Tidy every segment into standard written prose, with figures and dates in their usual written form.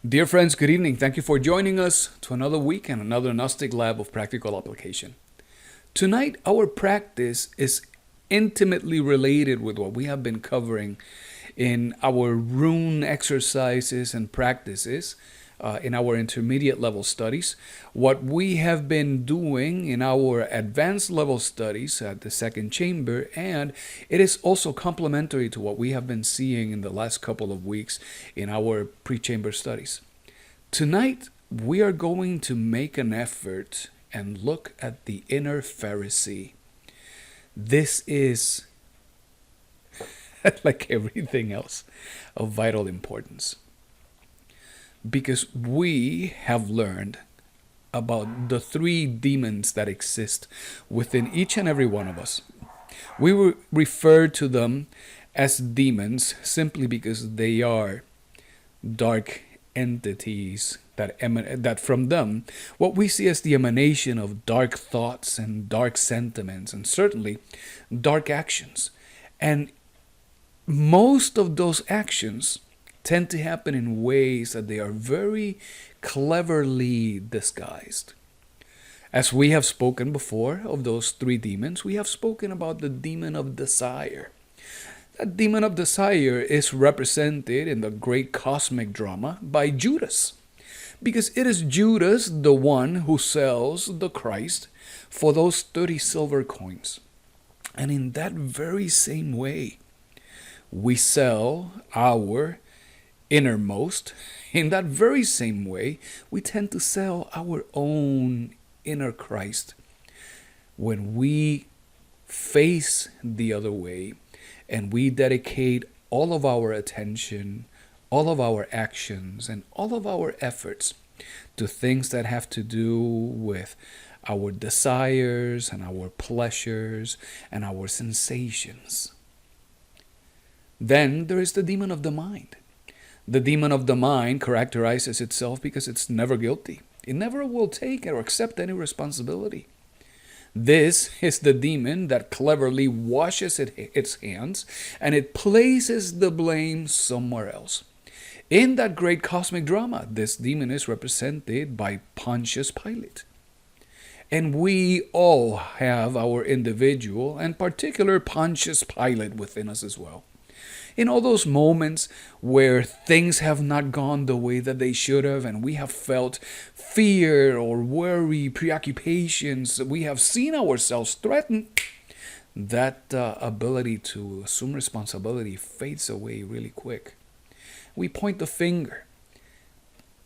Dear friends, good evening. Thank you for joining us to another week and another Gnostic lab of practical application. Tonight, our practice is intimately related with what we have been covering in our rune exercises and practices in our intermediate level studies, what we have been doing in our advanced level studies at the second chamber, and it is also complementary to what we have been seeing in the last couple of weeks in our pre-chamber studies. Tonight, we are going to make an effort and look at the inner Pharisee. This is, like everything else, of vital importance. Because we have learned about the three demons that exist within each and every one of us. We refer to them as demons simply because they are dark entities that from them, what we see as the emanation of dark thoughts and dark sentiments, and certainly dark actions. And most of those actions tend to happen in ways that they are very cleverly disguised. As we have spoken before of those three demons, we have spoken about the demon of desire. That demon of desire is represented in the great cosmic drama by Judas. Because it is Judas, the one who sells the Christ for those 30 silver coins. And in that very same way, we sell our innermost. In that very same way, we tend to sell our own inner Christ when we face the other way and we dedicate all of our attention, all of our actions, and all of our efforts to things that have to do with our desires and our pleasures and our sensations. Then there is the demon of the mind. The demon of the mind characterizes itself because it's never guilty. It never will take or accept any responsibility. This is the demon that cleverly washes its hands and it places the blame somewhere else. In that great cosmic drama, this demon is represented by Pontius Pilate. And we all have our individual and particular Pontius Pilate within us as well. In all those moments where things have not gone the way that they should have, and we have felt fear or worry, preoccupations, we have seen ourselves threatened, that ability to assume responsibility fades away really quick. We point the finger.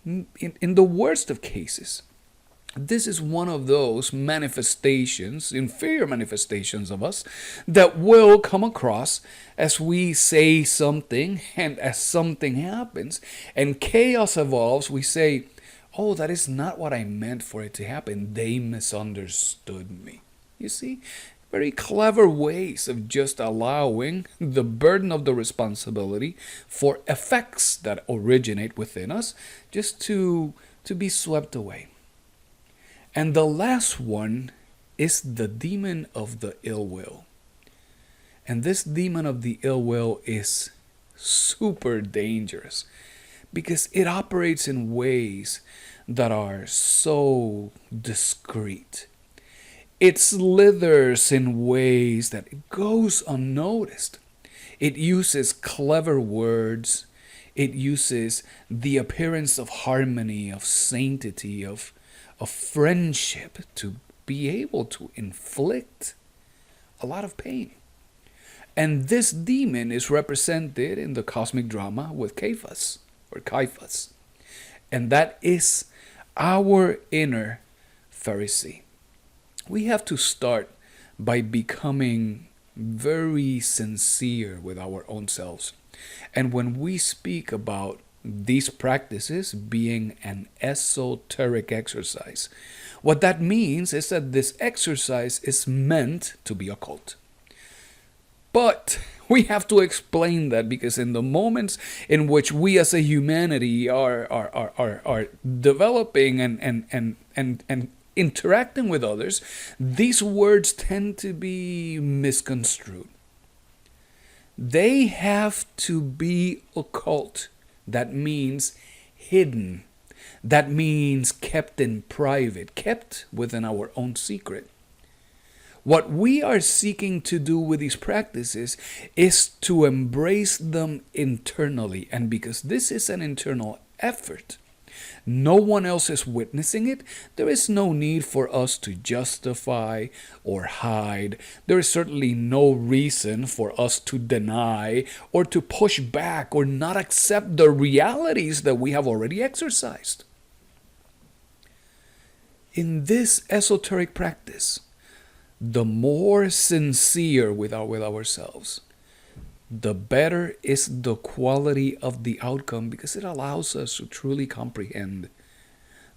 In the worst of cases, this is one of those manifestations, inferior manifestations of us, that will come across as we say something and as something happens and chaos evolves. We say, oh, that is not what I meant for it to happen. They misunderstood me. You see? Very clever ways of just allowing the burden of the responsibility for effects that originate within us just to be swept away. And the last one is the demon of the ill will. And this demon of the ill will is super dangerous because it operates in ways that are so discreet. It slithers in ways that it goes unnoticed. It uses clever words. It uses the appearance of harmony, of sanctity, of friendship to be able to inflict a lot of pain. And this demon is represented in the cosmic drama with Caiaphas, or Caiaphas. And that is our inner Pharisee. We have to start by becoming very sincere with our own selves. And when we speak about these practices being an esoteric exercise, what that means is that this exercise is meant to be occult. But we have to explain that because in the moments in which we as a humanity are developing and interacting with others, these words tend to be misconstrued. They have to be occult. That means hidden. That means kept in private, kept within our own secret. What we are seeking to do with these practices is to embrace them internally. And because this is an internal effort, no one else is witnessing it, there is no need for us to justify or hide. There is certainly no reason for us to deny or to push back or not accept the realities that we have already exercised. In this esoteric practice, the more sincere with ourselves, the better is the quality of the outcome, because it allows us to truly comprehend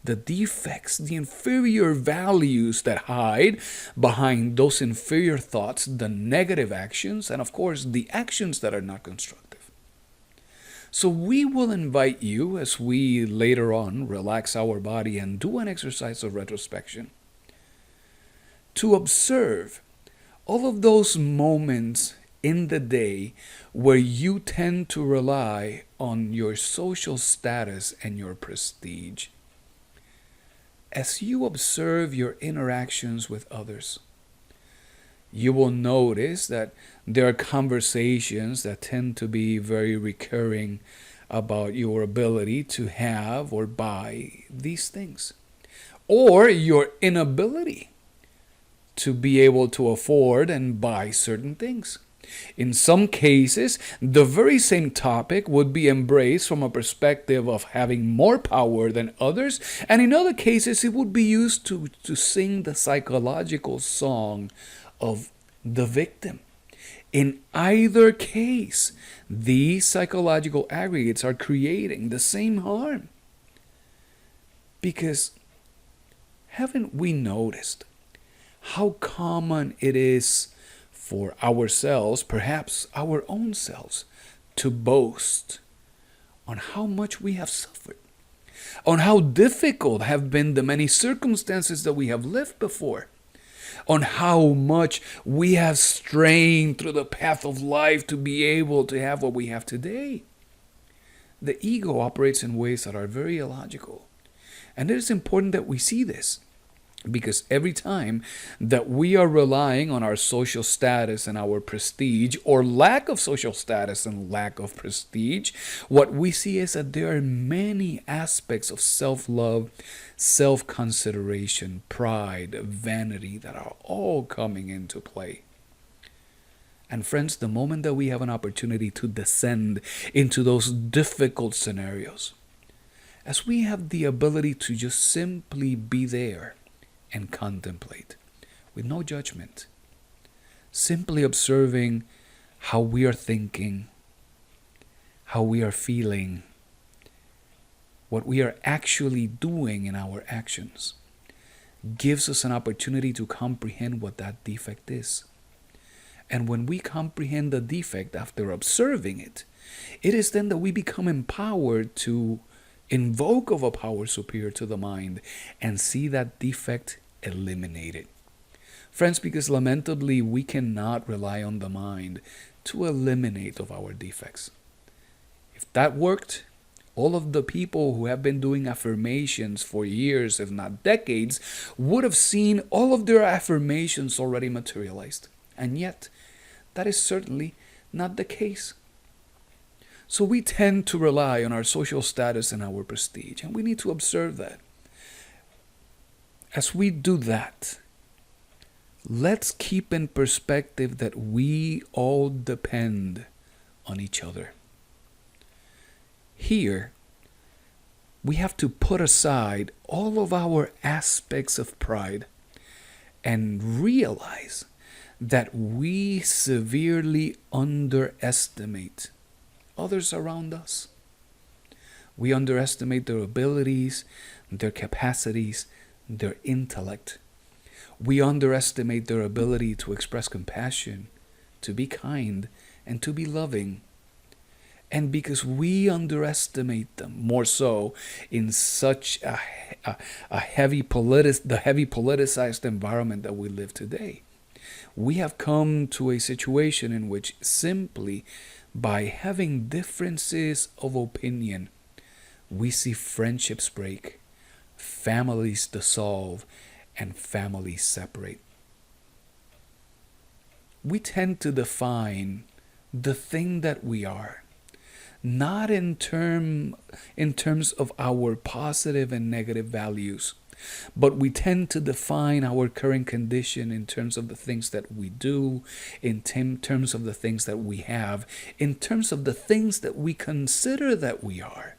the defects, the inferior values that hide behind those inferior thoughts, the negative actions, and of course the actions that are not constructive. So we will invite you, as we later on relax our body and do an exercise of retrospection, to observe all of those moments in the day where you tend to rely on your social status and your prestige. As you observe your interactions with others, you will notice that there are conversations that tend to be very recurring about your ability to have or buy these things, or your inability to be able to afford and buy certain things. In some cases, the very same topic would be embraced from a perspective of having more power than others, and in other cases, it would be used to sing the psychological song of the victim. In either case, these psychological aggregates are creating the same harm. Because haven't we noticed how common it is for ourselves, perhaps our own selves, to boast on how much we have suffered, on how difficult have been the many circumstances that we have lived before, on how much we have strained through the path of life to be able to have what we have today? The ego operates in ways that are very illogical. And it is important that we see this, because every time that we are relying on our social status and our prestige, or lack of social status and lack of prestige, what we see is that there are many aspects of self-love, self-consideration, pride, vanity that are all coming into play. And friends, the moment that we have an opportunity to descend into those difficult scenarios, as we have the ability to just simply be there and contemplate with no judgment, simply observing how we are thinking, how we are feeling, what we are actually doing in our actions, gives us an opportunity to comprehend what that defect is. And when we comprehend the defect after observing it, it is then that we become empowered to invoke of a power superior to the mind and see that defect eliminated. Friends, because lamentably we cannot rely on the mind to eliminate of our defects. If that worked, all of the people who have been doing affirmations for years, if not decades, would have seen all of their affirmations already materialized. And yet, that is certainly not the case. So we tend to rely on our social status and our prestige, and we need to observe that. As we do that, let's keep in perspective that we all depend on each other. Here, we have to put aside all of our aspects of pride and realize that we severely underestimate others around us. We underestimate their abilities, their capacities, their intellect. We underestimate their ability to express compassion, to be kind, and to be loving. And because we underestimate them more so in such the heavy politicized environment that we live today, we have come to a situation in which simply by having differences of opinion, we see friendships break, families dissolve, and families separate. We tend to define the thing that we are, not in terms of our positive and negative values, but we tend to define our current condition in terms of the things that we do, in terms of the things that we have, in terms of the things that we consider that we are.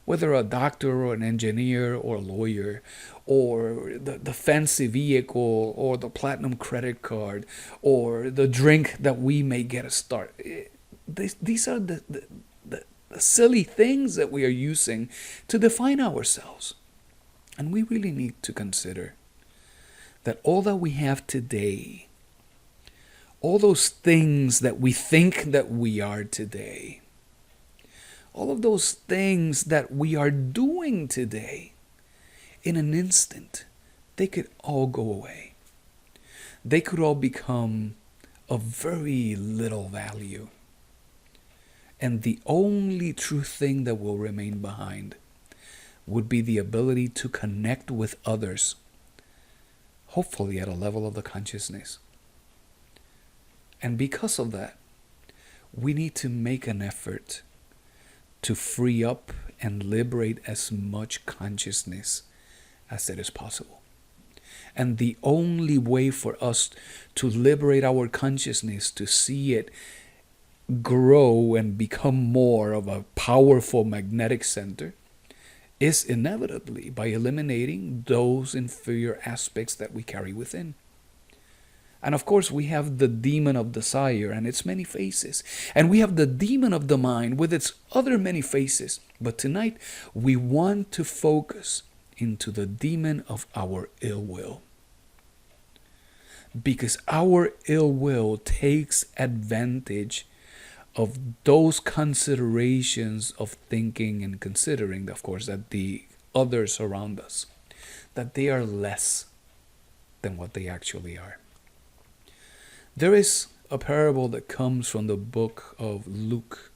Whether a doctor or an engineer or a lawyer, or the fancy vehicle or the platinum credit card, or the drink that we may get a start. These are the silly things that we are using to define ourselves. And we really need to consider that all that we have today, all those things that we think that we are today, all of those things that we are doing today, in an instant, they could all go away. They could all become of very little value. And the only true thing that will remain behind would be the ability to connect with others, hopefully at a level of the consciousness. And because of that, we need to make an effort to free up and liberate as much consciousness as it is possible. And the only way for us to liberate our consciousness, to see it grow and become more of a powerful magnetic center, is inevitably by eliminating those inferior aspects that we carry within. And of course, we have the demon of desire and its many faces. And we have the demon of the mind with its other many faces. But tonight, we want to focus into the demon of our ill will. Because our ill will takes advantage of those considerations of thinking and considering, of course, that the others around us, that they are less than what they actually are. There is a parable that comes from the book of Luke,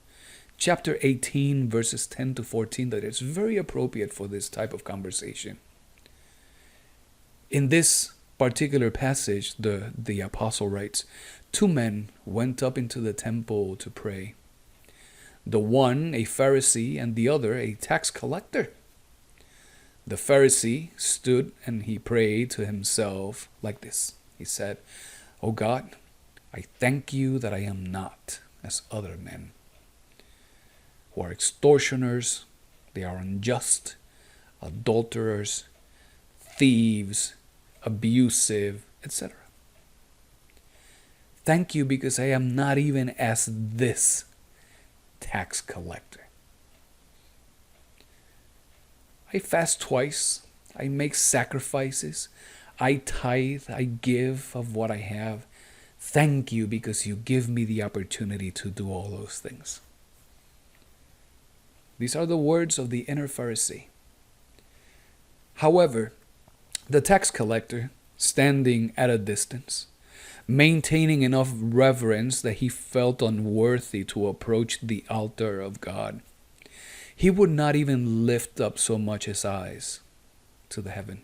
chapter 18, verses 10 to 14, that is very appropriate for this type of conversation. In this particular passage, the apostle writes, 2 men went up into the temple to pray. The one a Pharisee and the other a tax collector. The Pharisee stood and he prayed to himself like this. He said, "O God, I thank you that I am not as other men, who are extortioners, they are unjust, adulterers, thieves, abusive, etc. Thank you because I am not even as this tax collector. I fast twice. I make sacrifices. I tithe. I give of what I have. Thank you because you give me the opportunity to do all those things." These are the words of the inner Pharisee. However, the tax collector, standing at a distance, maintaining enough reverence that he felt unworthy to approach the altar of God, he would not even lift up so much his eyes to the heaven.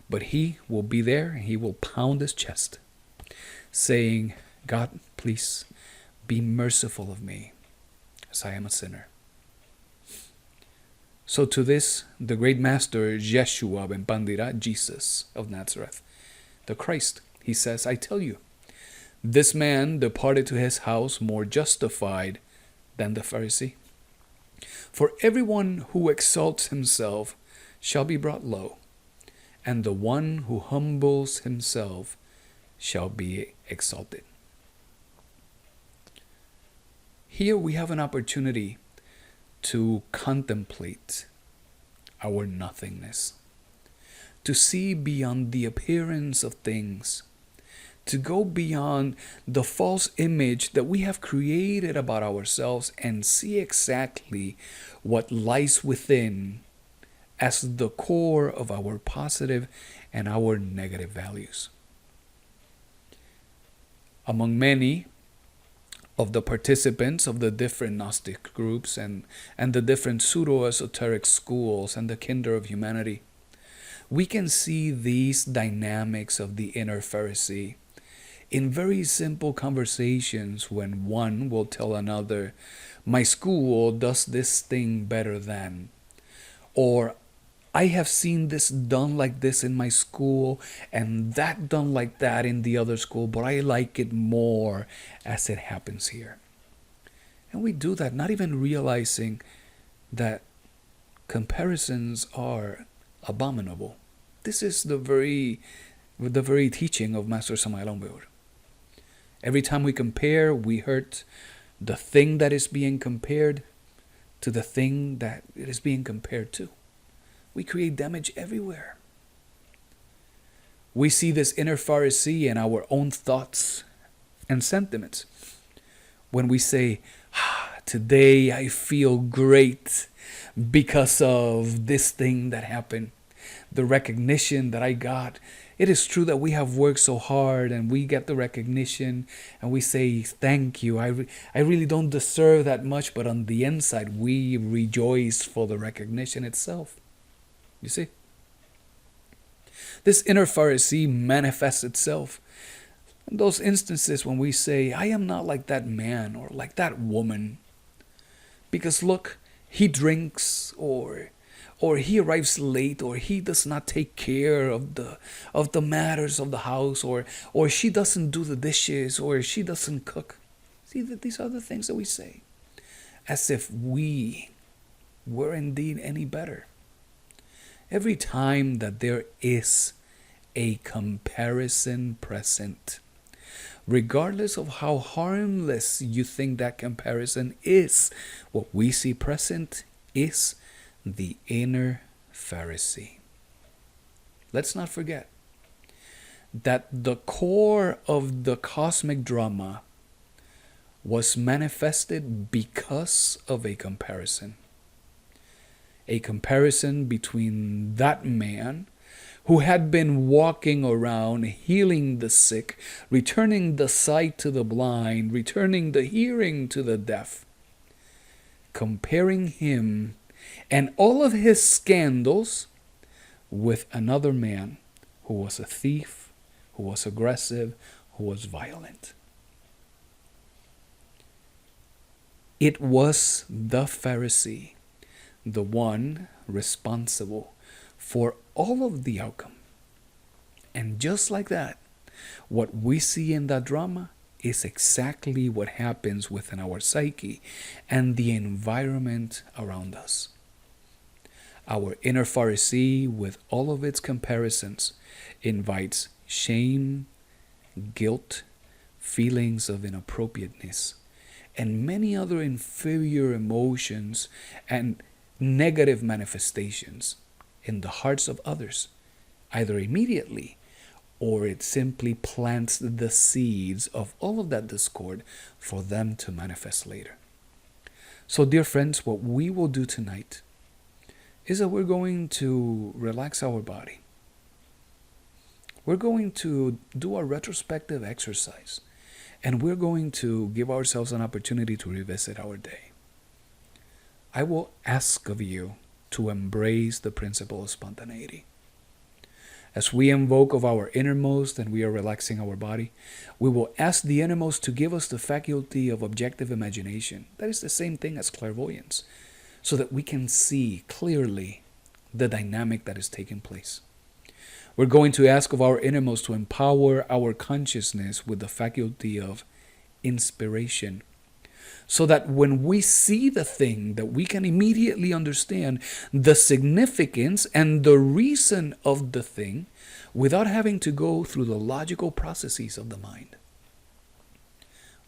But he will be there and he will pound his chest, saying, "God, please be merciful of me, as I am a sinner." So to this, the great master Yeshua ben Pandira, Jesus of Nazareth, the Christ, he says, "I tell you, this man departed to his house more justified than the Pharisee. For everyone who exalts himself shall be brought low, and the one who humbles himself shall be exalted." Here we have an opportunity to contemplate our nothingness, to see beyond the appearance of things, to go beyond the false image that we have created about ourselves and see exactly what lies within as the core of our positive and our negative values. Among many of the participants of the different Gnostic groups and the different pseudo-esoteric schools and the kinder of humanity, we can see these dynamics of the inner Pharisee in very simple conversations when one will tell another, my school does this thing better than, or I have seen this done like this in my school and that done like that in the other school, but I like it more as it happens here. And we do that not even realizing that comparisons are abominable. This is the very teaching of Master Samael Aung. Every time we compare, we hurt the thing that is being compared to the thing that it is being compared to. We create damage everywhere. We see this inner Pharisee in our own thoughts and sentiments. When we say, today I feel great because of this thing that happened, the recognition that I got. It is true that we have worked so hard and we get the recognition and we say, thank you. I really don't deserve that much, but on the inside, we rejoice for the recognition itself. You see? This inner Pharisee manifests itself in those instances when we say, I am not like that man or like that woman. Because look, he drinks or he arrives late, or he does not take care of the matters of the house, or she doesn't do the dishes, or she doesn't cook. See, these are the things that we say, as if we were indeed any better. Every time that there is a comparison present, regardless of how harmless you think that comparison is, what we see present is the inner Pharisee. Let's not forget that the core of the cosmic drama was manifested because of a comparison. A comparison between that man who had been walking around healing the sick, returning the sight to the blind, returning the hearing to the deaf, comparing him and all of his scandals with another man who was a thief, who was aggressive, who was violent. It was the Pharisee, the one responsible for all of the outcome. And just like that, what we see in that drama is exactly what happens within our psyche and the environment around us. Our inner Pharisee, with all of its comparisons, invites shame, guilt, feelings of inappropriateness, and many other inferior emotions and negative manifestations in the hearts of others, either immediately or it simply plants the seeds of all of that discord for them to manifest later. So, dear friends, what we will do tonight is that we're going to relax our body. We're going to do a retrospective exercise, and we're going to give ourselves an opportunity to revisit our day. I will ask of you to embrace the principle of spontaneity. As we invoke of our innermost and we are relaxing our body, we will ask the innermost to give us the faculty of objective imagination. That is the same thing as clairvoyance, so that we can see clearly the dynamic that is taking place. We're going to ask of our innermost to empower our consciousness with the faculty of inspiration, so that when we see the thing, that we can immediately understand the significance and the reason of the thing without having to go through the logical processes of the mind.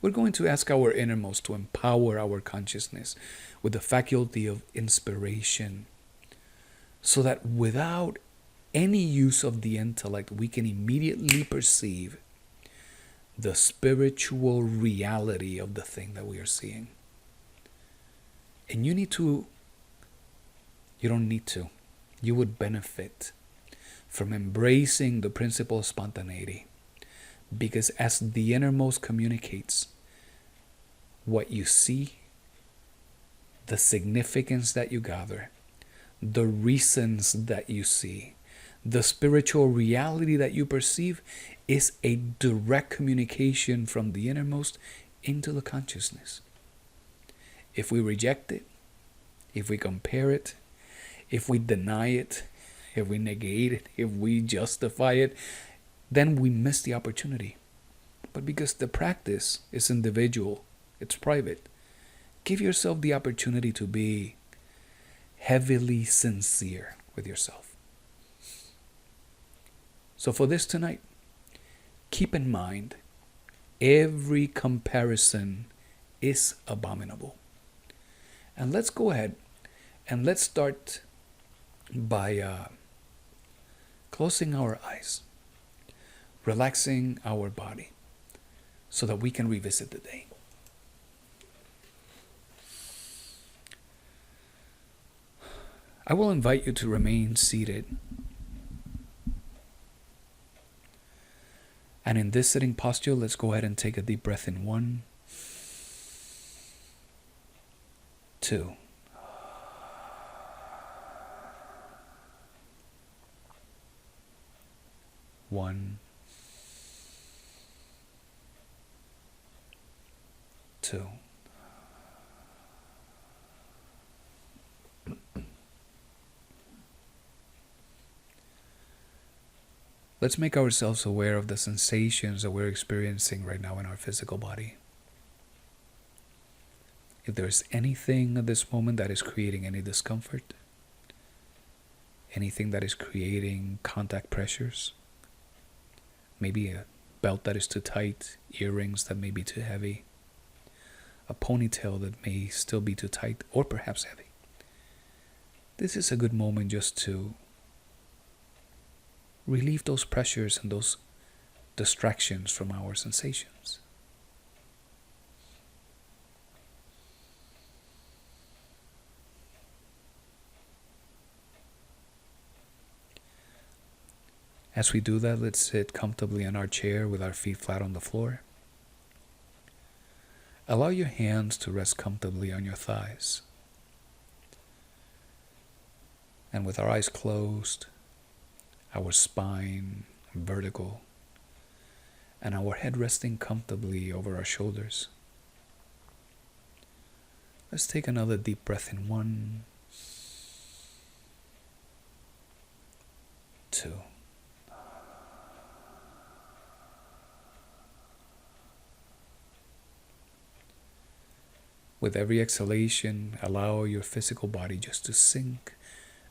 We're going to ask our innermost to empower our consciousness with the faculty of inspiration, so that without any use of the intellect, we can immediately perceive the spiritual reality of the thing that we are seeing. And you would benefit from embracing the principle of spontaneity, because as the innermost communicates, what you see, the significance that you gather, the reasons that you see, the spiritual reality that you perceive is a direct communication from the innermost into the consciousness. If we reject it, if we compare it, if we deny it, if we negate it, if we justify it, then we miss the opportunity. But because the practice is individual, it's private, give yourself the opportunity to be heavily sincere with yourself. So for this tonight, keep in mind, every comparison is abominable. And let's go ahead and let's start by closing our eyes, relaxing our body, so that we can revisit the day. I will invite you to remain seated. And in this sitting posture, let's go ahead and take a deep breath in 1, 2. 1, 2. Let's make ourselves aware of the sensations that we're experiencing right now in our physical body. If there's anything at this moment that is creating any discomfort, anything that is creating contact pressures, maybe a belt that is too tight, earrings that may be too heavy, a ponytail that may still be too tight or perhaps heavy. This is a good moment just to relieve those pressures and those distractions from our sensations. As we do that, let's sit comfortably in our chair with our feet flat on the floor. Allow your hands to rest comfortably on your thighs. And with our eyes closed, our spine vertical, and our head resting comfortably over our shoulders, let's take another deep breath in 1, 2. With every exhalation, allow your physical body just to sink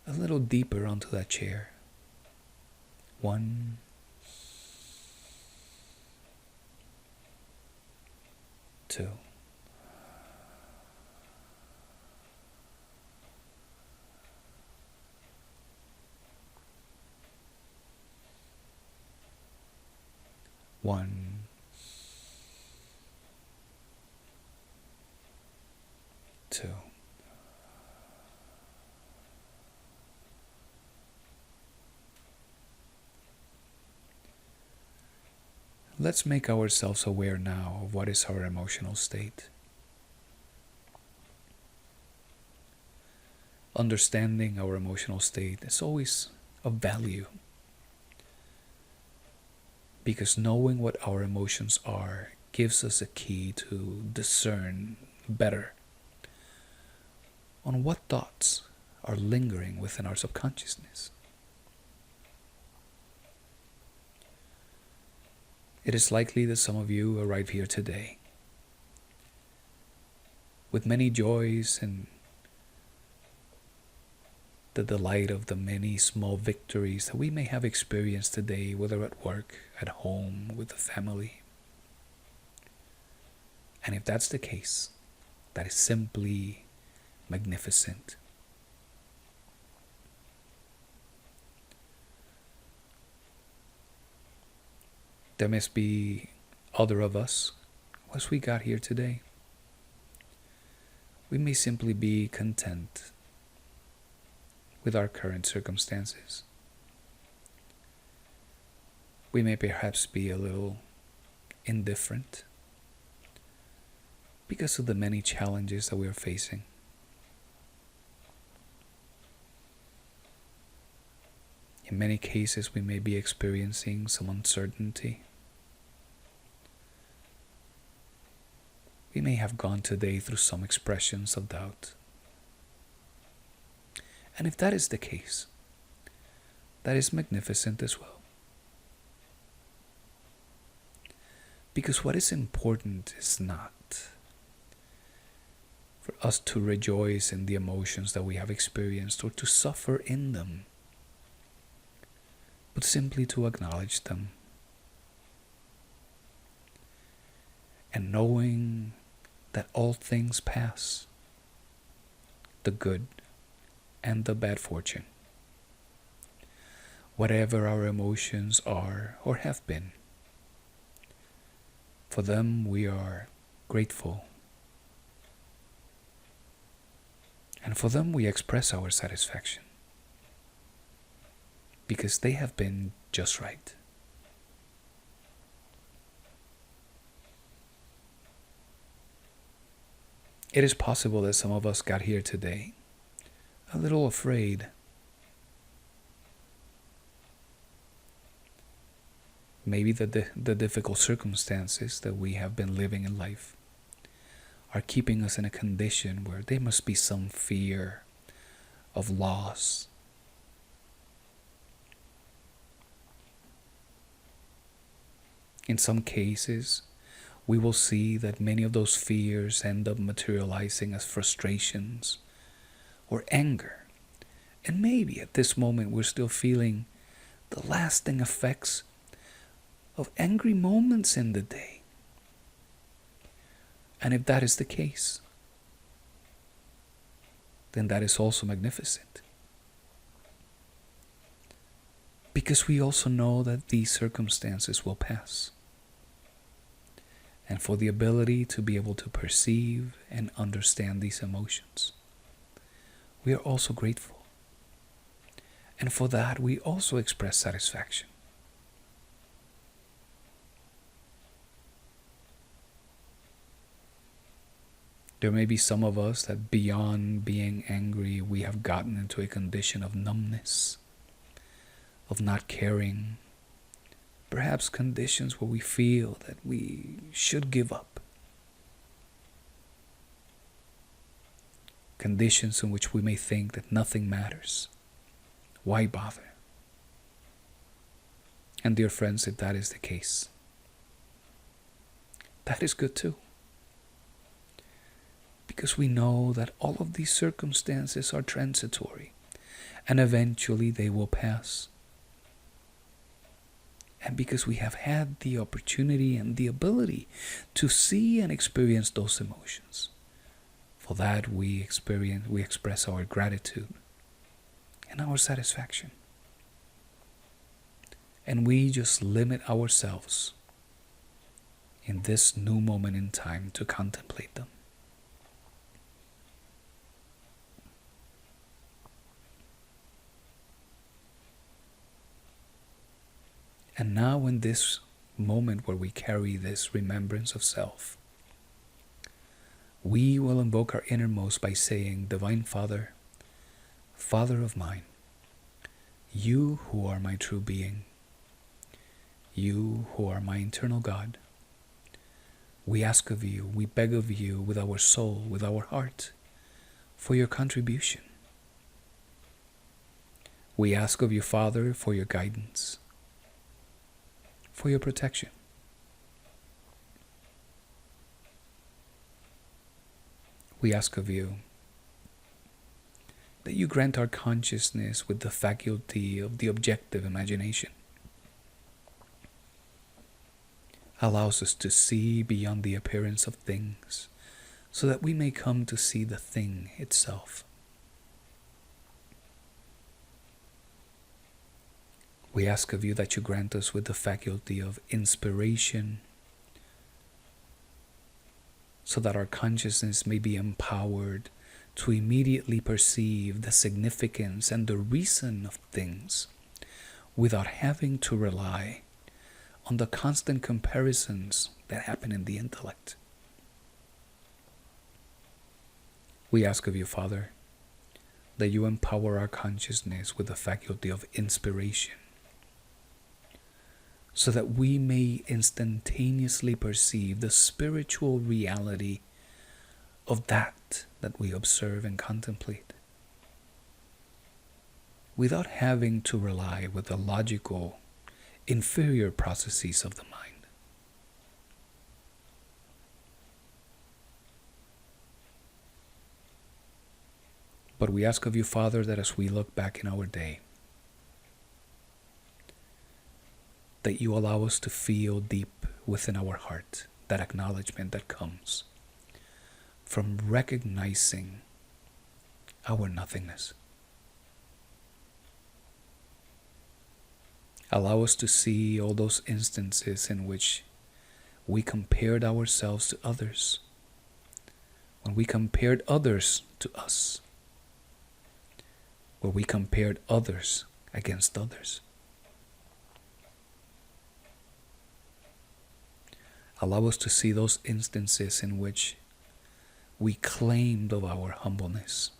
a little deeper onto that chair. 1, 2. One, 2. Let's make ourselves aware now of what is our emotional state. Understanding our emotional state is always of value, because knowing what our emotions are gives us a key to discern better on what thoughts are lingering within our subconsciousness. It is likely that some of you arrive here today with many joys and the delight of the many small victories that we may have experienced today, whether at work, at home, with the family. And if that's the case, that is simply magnificent. There must be other of us, as we got here today. We may simply be content with our current circumstances. We may perhaps be a little indifferent because of the many challenges that we are facing. In many cases, we may be experiencing some uncertainty. We may have gone today through some expressions of doubt. And if that is the case, that is magnificent as well. Because what is important is not for us to rejoice in the emotions that we have experienced or to suffer in them, but simply to acknowledge them. And knowing that all things pass, the good and the bad fortune. Whatever our emotions are or have been, for them we are grateful. And for them we express our satisfaction, because they have been just right. It is possible that some of us got here today a little afraid. Maybe the difficult circumstances that we have been living in life are keeping us in a condition where there must be some fear of loss. In some cases, we will see that many of those fears end up materializing as frustrations or anger. And maybe at this moment we're still feeling the lasting effects of angry moments in the day. And if that is the case, then that is also magnificent. Because we also know that these circumstances will pass. And for the ability to be able to perceive and understand these emotions, we are also grateful. And for that, we also express satisfaction. There may be some of us that beyond being angry, we have gotten into a condition of numbness, of not caring, perhaps conditions where we feel that we should give up. Conditions in which we may think that nothing matters. Why bother? And dear friends, if that is the case, that is good too. Because we know that all of these circumstances are transitory and eventually they will pass. And because we have had the opportunity and the ability to see and experience those emotions, for that we express our gratitude and our satisfaction. And we just limit ourselves in this new moment in time to contemplate them. And now in this moment where we carry this remembrance of self, we will invoke our innermost by saying, Divine Father, Father of mine, you who are my true being, you who are my eternal God, we ask of you, we beg of you with our soul, with our heart, for your contribution. We ask of you, Father, for your guidance, for your protection. We ask of you that you grant our consciousness with the faculty of the objective imagination. Allows us to see beyond the appearance of things, so that we may come to see the thing itself. We ask of you that you grant us with the faculty of inspiration, so that our consciousness may be empowered to immediately perceive the significance and the reason of things without having to rely on the constant comparisons that happen in the intellect. We ask of you, Father, that you empower our consciousness with the faculty of inspiration, so that we may instantaneously perceive the spiritual reality of that we observe and contemplate, without having to rely with the logical, inferior processes of the mind. But we ask of you, Father, that as we look back in our day, that you allow us to feel deep within our heart that acknowledgement that comes from recognizing our nothingness. Allow us to see all those instances in which we compared ourselves to others, when we compared others to us, where we compared others against others. Allow us to see those instances in which we claimed of our humbleness,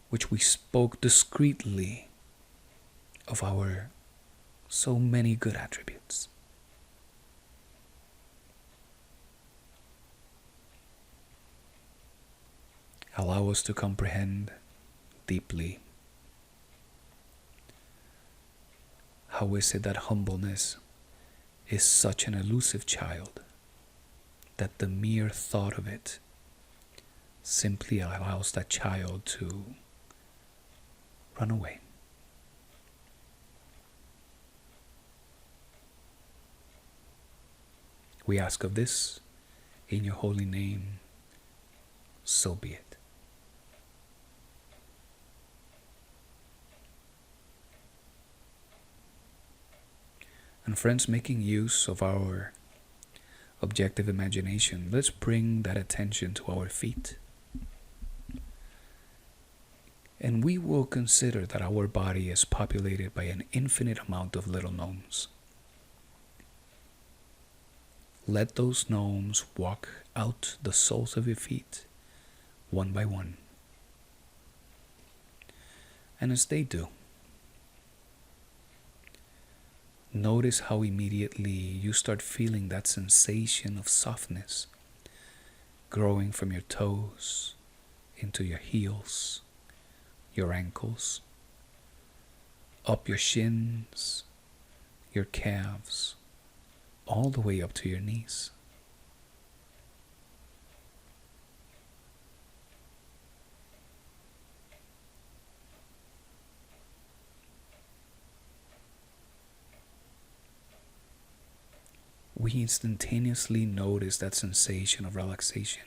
which we spoke discreetly of our so many good attributes. Allow us to comprehend deeply how is it that humbleness is such an elusive child that the mere thought of it simply allows that child to run away. We ask of this in your holy name, so be it. And friends, making use of our objective imagination, let's bring that attention to our feet. And we will consider that our body is populated by an infinite amount of little gnomes. Let those gnomes walk out the soles of your feet, one by one. And as they do, notice how immediately you start feeling that sensation of softness growing from your toes into your heels, your ankles, up your shins, your calves, all the way up to your knees. We instantaneously notice that sensation of relaxation.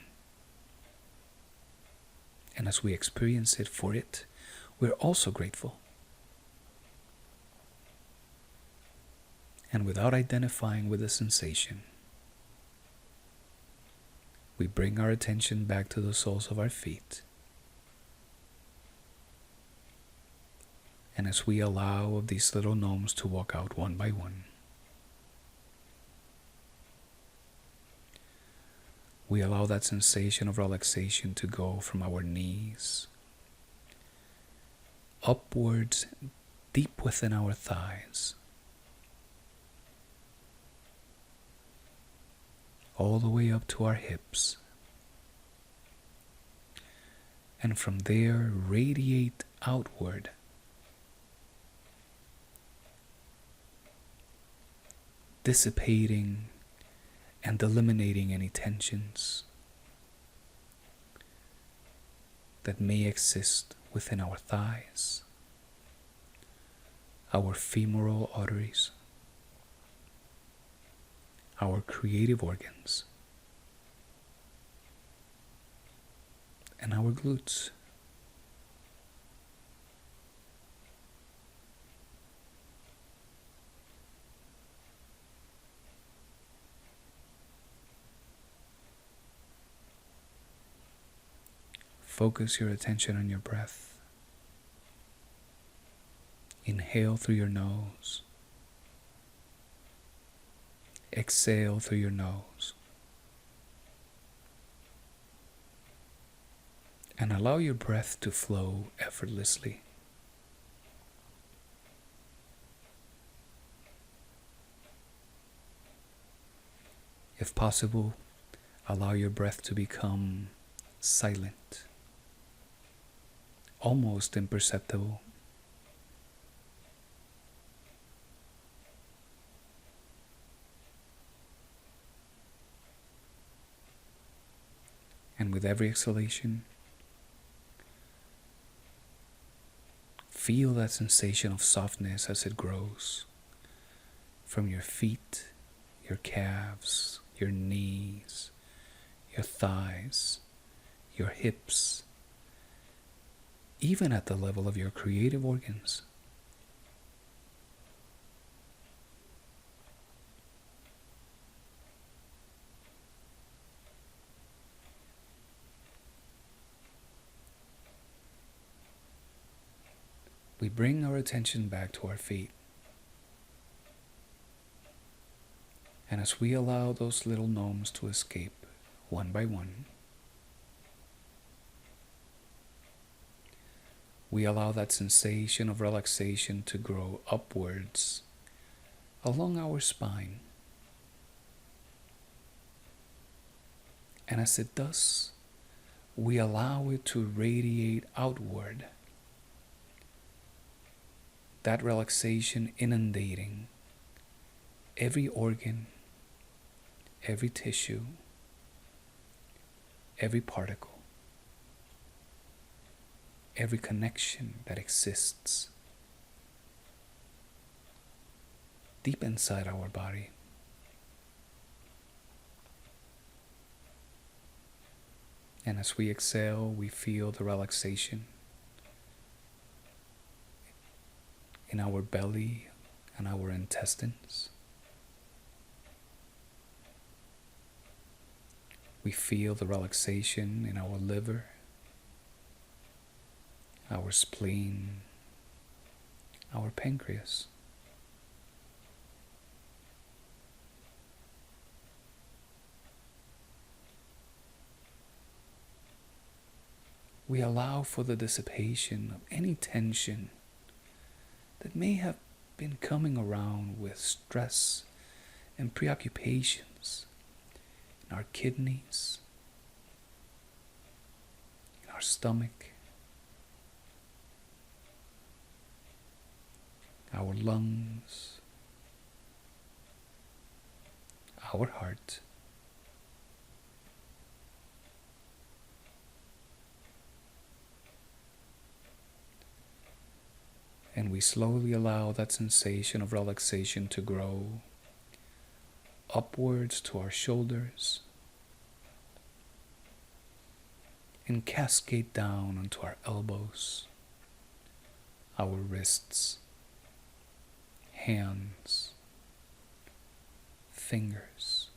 And as we experience it for it, we're also grateful. And without identifying with the sensation, we bring our attention back to the soles of our feet. And as we allow of these little gnomes to walk out one by one, we allow that sensation of relaxation to go from our knees upwards, deep within our thighs, all the way up to our hips, and from there radiate outward, dissipating and eliminating any tensions that may exist within our thighs, our femoral arteries, our creative organs, and our glutes. Focus your attention on your breath. Inhale through your nose. Exhale through your nose. And allow your breath to flow effortlessly. If possible, allow your breath to become silent, almost imperceptible. And with every exhalation, feel that sensation of softness as it grows from your feet, your calves, your knees, your thighs, your hips, even at the level of your creative organs. We bring our attention back to our feet. And as we allow those little gnomes to escape one by one, we allow that sensation of relaxation to grow upwards along our spine. And as it does, we allow it to radiate outward. That relaxation inundating every organ, every tissue, every particle, every connection that exists deep inside our body. And as we exhale, we feel the relaxation in our belly and our intestines. We feel the relaxation in our liver, our spleen, our pancreas. We allow for the dissipation of any tension that may have been coming around with stress and preoccupations in our kidneys, in our stomach, our lungs, our heart. And we slowly allow that sensation of relaxation to grow upwards to our shoulders and cascade down onto our elbows, our wrists, hands, fingers.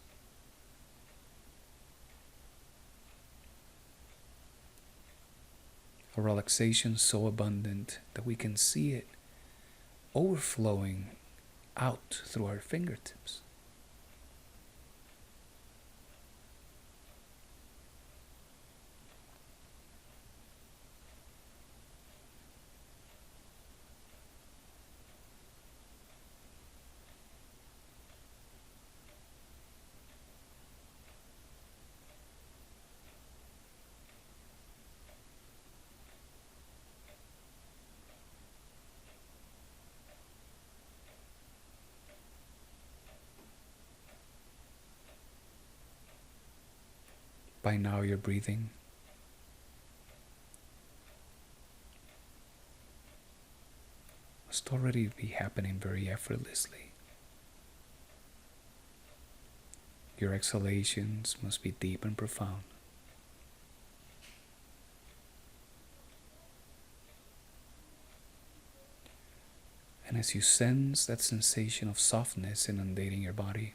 A relaxation so abundant that we can see it overflowing out through our fingertips. By now your breathing must already be happening very effortlessly. Your exhalations must be deep and profound. And as you sense that sensation of softness inundating your body,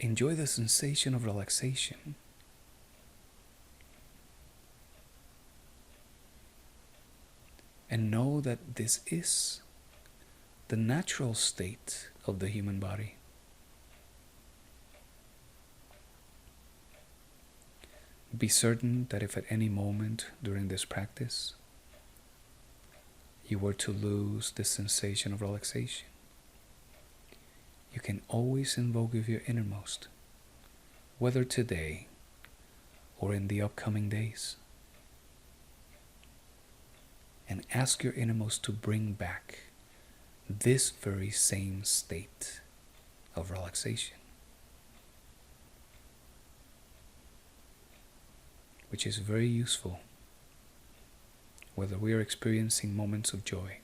enjoy the sensation of relaxation. And know that this is the natural state of the human body. Be certain that if at any moment during this practice you were to lose this sensation of relaxation, you can always invoke with your innermost, whether today or in the upcoming days, and ask your innermost to bring back this very same state of relaxation, which is very useful whether we are experiencing moments of joy,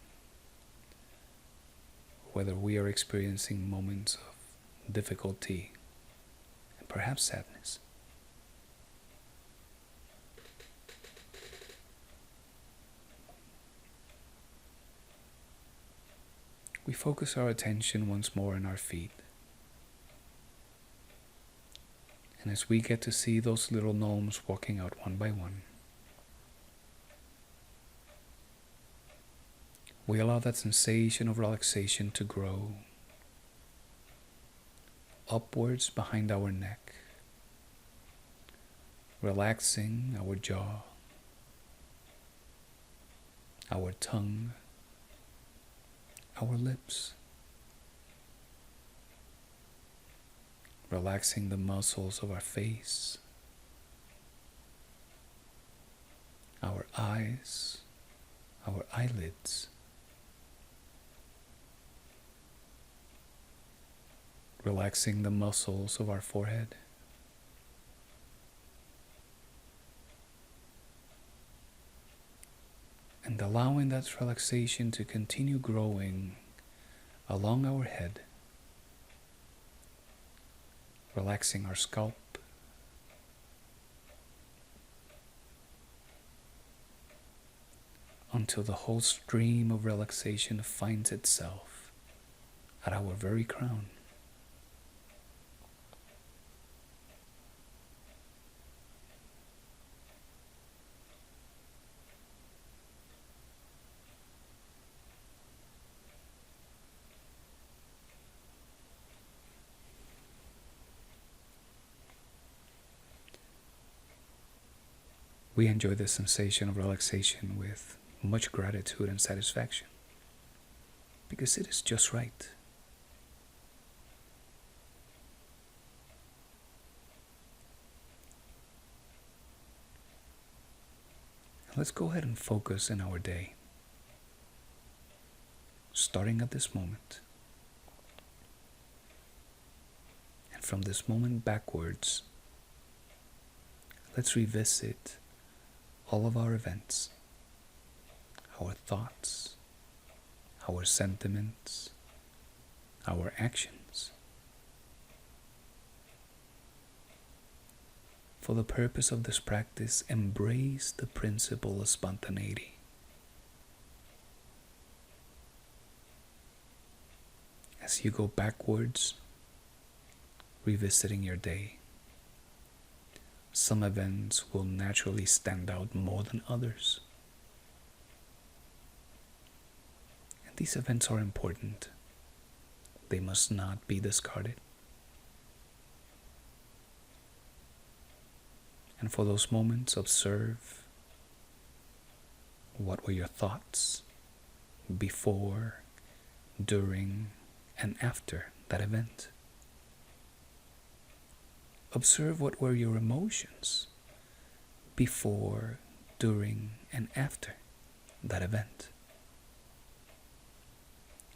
whether we are experiencing moments of difficulty and perhaps sadness. We focus our attention once more on our feet. And as we get to see those little gnomes walking out one by one, we allow that sensation of relaxation to grow upwards behind our neck, relaxing our jaw, our tongue, our lips, relaxing the muscles of our face, our eyes, our eyelids, relaxing the muscles of our forehead, and allowing that relaxation to continue growing along our head, relaxing our scalp, until the whole stream of relaxation finds itself at our very crown. We enjoy the sensation of relaxation with much gratitude and satisfaction, because it is just right. Let's go ahead and focus in our day, starting at this moment. And from this moment backwards, let's revisit all of our events, our thoughts, our sentiments, our actions, for the purpose of this practice, embrace the principle of spontaneity. As you go backwards, revisiting your day, some events will naturally stand out more than others. And these events are important. They must not be discarded. And for those moments, observe what were your thoughts before, during, and after that event. Observe what were your emotions before, during, and after that event.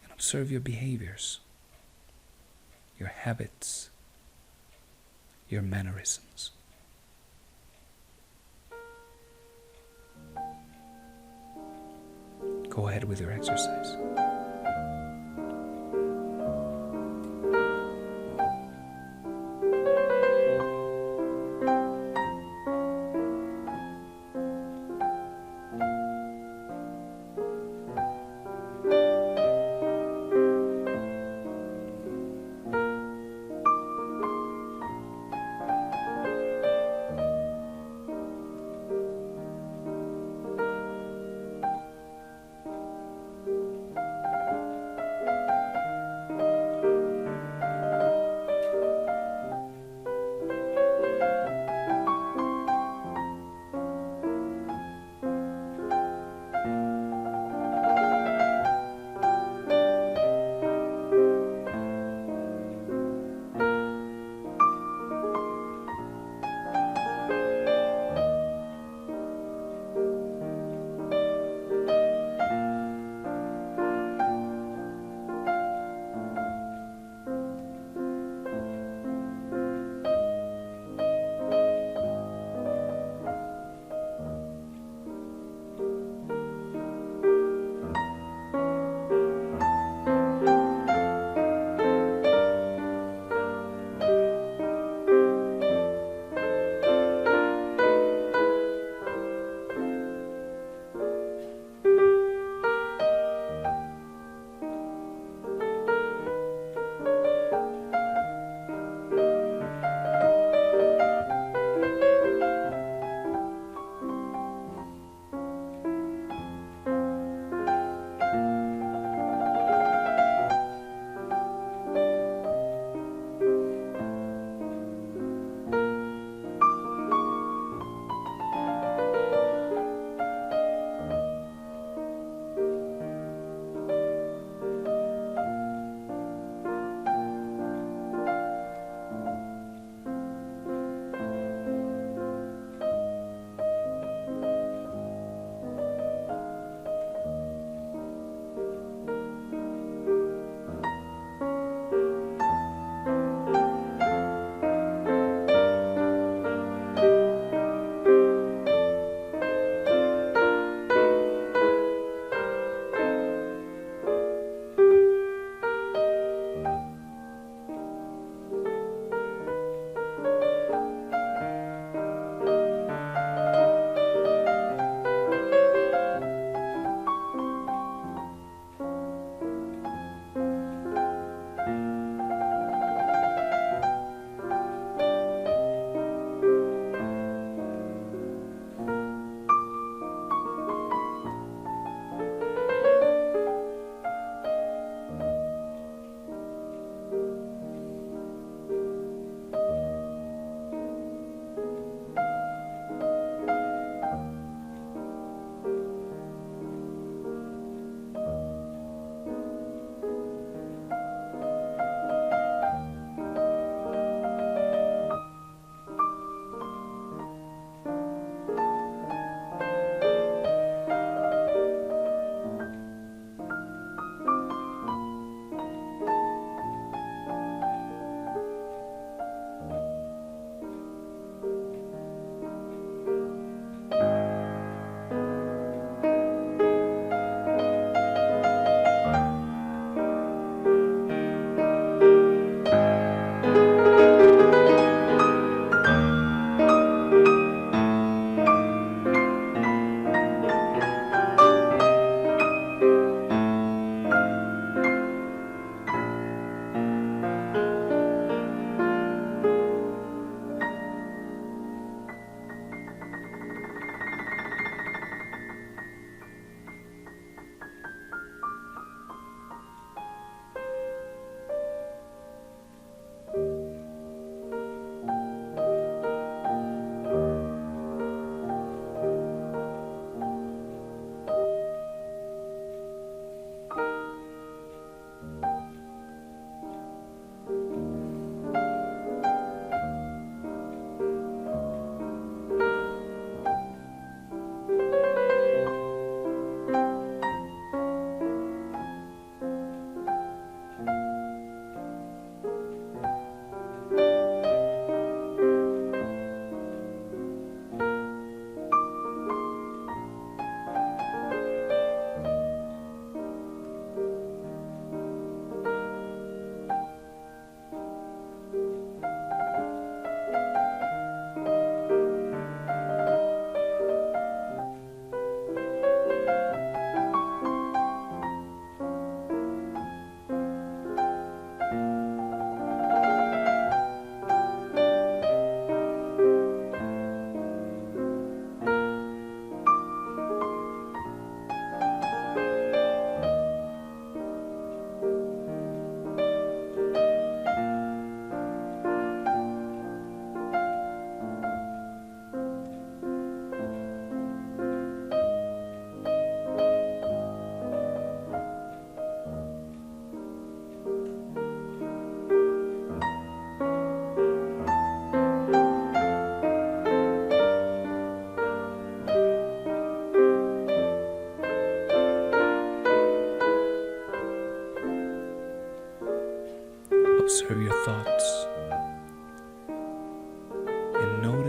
And observe your behaviors, your habits, your mannerisms. Go ahead with your exercise.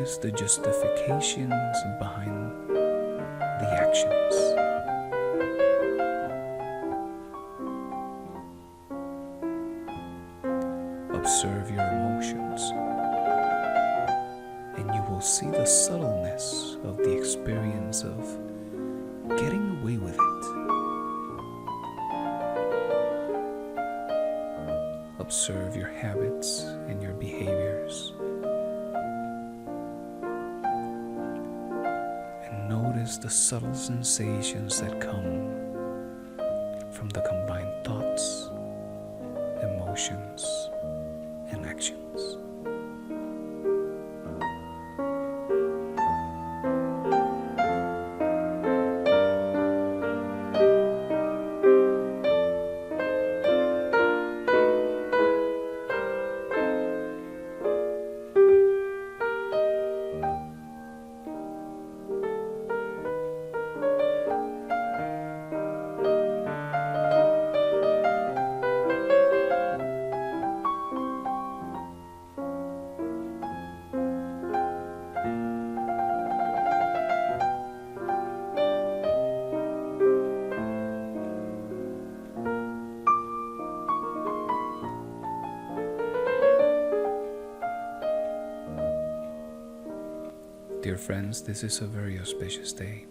notice the justifications behind the actions. Observe your emotions, and you will see the subtleness of the experience of getting away with it. Observe your habits and your behaviors, and notice the subtle sensations that come from the combined thoughts, emotions, and actions. Dear friends, this is a very auspicious day,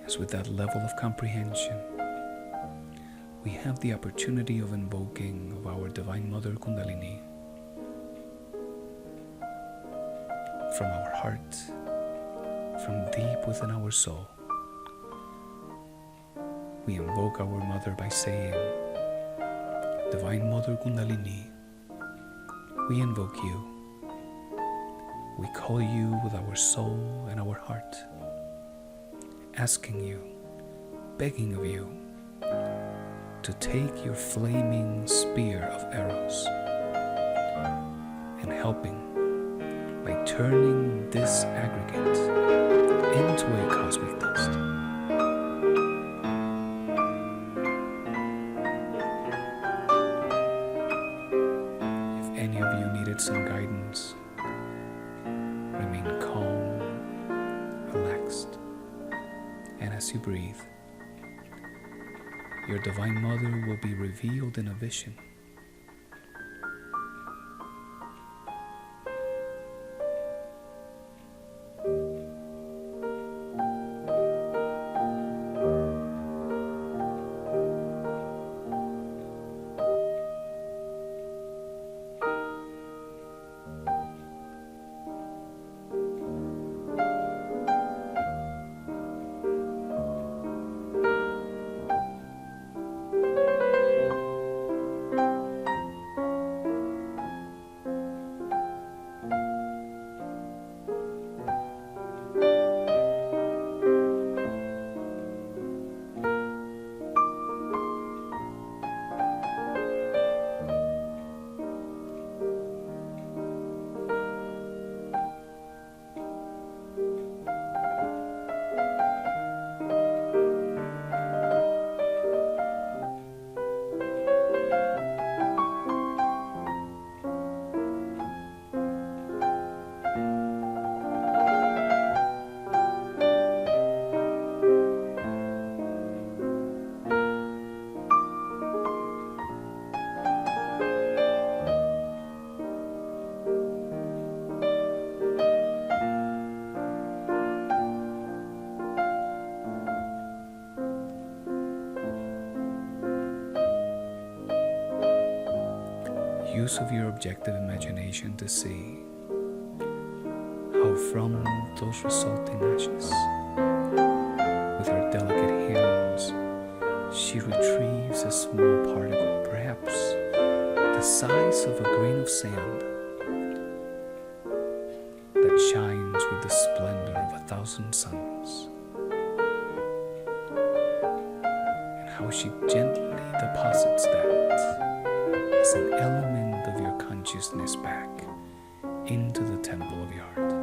as with that level of comprehension, we have the opportunity of invoking of our Divine Mother Kundalini from our heart, from deep within our soul. We invoke our Mother by saying, Divine Mother Kundalini, we invoke you. We call you with our soul and our heart, asking you, begging of you, to take your flaming spear of arrows and helping by turning this aggregate into a cosmic dust. If any of you needed some guidance, remain calm, relaxed, and as you breathe, your Divine Mother will be revealed in a vision. Use of your objective imagination to see how from those resulting ashes, with her delicate hands, she retrieves a small particle, perhaps the size of a grain of sand, that shines with the splendor of 1,000 suns, and how she gently deposits that as an element of your consciousness back into the temple of your heart.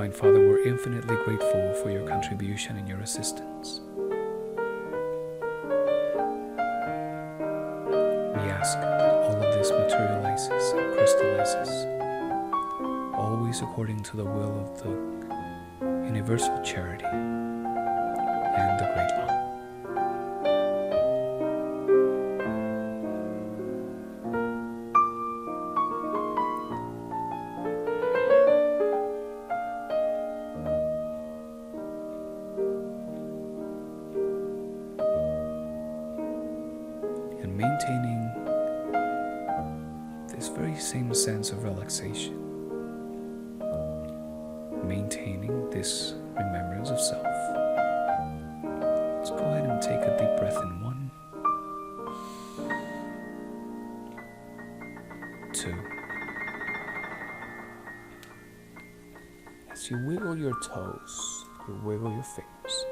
Divine Father, we're infinitely grateful for your contribution and your assistance. We ask that all of this materializes and crystallizes, always according to the will of the universal charity and the great law. And maintaining this very same sense of relaxation, maintaining this remembrance of self. Let's go ahead and take a deep breath in 1, 2. As you wiggle your toes, you wiggle your fingers,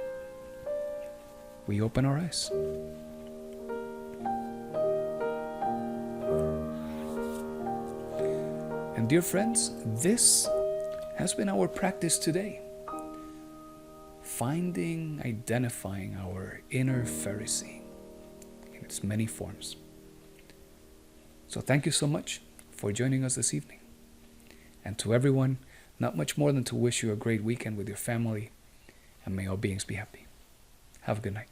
we open our eyes. And dear friends, this has been our practice today. Finding, identifying our inner Pharisee in its many forms. So thank you so much for joining us this evening. And to everyone, not much more than to wish you a great weekend with your family, and may all beings be happy. Have a good night.